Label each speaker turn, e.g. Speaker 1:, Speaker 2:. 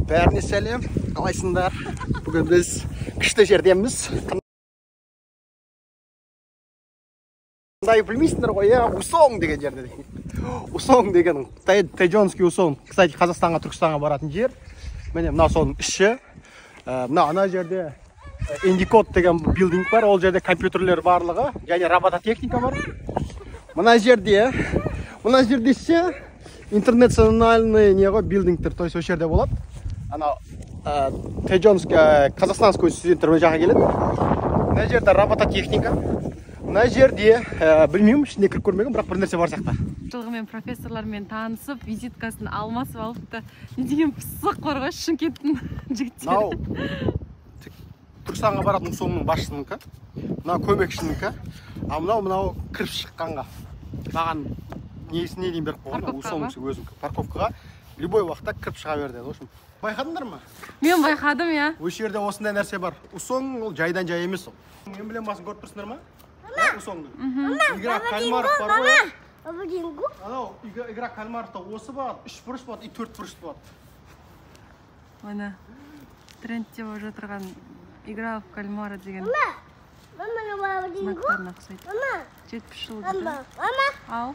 Speaker 1: Бәріне сәлем, қалайсыңдар? Бүгін біз күшті жердеміз. Қандай білмейсіңдер ғой, Усоң деген жерде. Усоң деген Тэджонский Усоң. Кстати, Қазақстанға, Түркістанға баратын жер. Міне мына соның іші. Ана жерде Индикод деген билдинг бар. Ол жерде компьютерлер барлығы, және робототехника бар. Мына жерде ше интернациональный неғо билдингтер, то есть о жерде болады. Ана Тэджонский, Қазақстанский студенттер мына жаққа келеді. Мына жерде робототехника. Мына жерде білмеймін, ішінде кіріп көрмеген, бірақ бір нәрсе бар сияқты.
Speaker 2: Жылғымен профессорлармен танысып, визиткасын алмасып алыпты. Не деген пысық бар ғой Шымкенттің жігіттері.
Speaker 1: Түркістанға баратын Усоңның басшысыныкі, мынау көмекшінікі, а мынау кіріп шыққанға. Маған не дейін беріп қойған, Усоңның өзім парковкаға любой уақытта кіріп шыға берді. Байқадыңдар ма?
Speaker 2: Мен байқадым, я.
Speaker 1: Осы жерде осындай нәрсе бар. Усоң ол жайдан жай емес ол. Эмблемасын көріп тұрсыңдар ма? Усоңның. Игра кальмаров бар ғой. Анау игра кальмаровта осы бар, 3 бұрыш болады, 4 бұрыш болады.
Speaker 2: Оны трендте болып жатырған игра в кальмара деген знактарына ұқсайды. 70 жыл. Ау.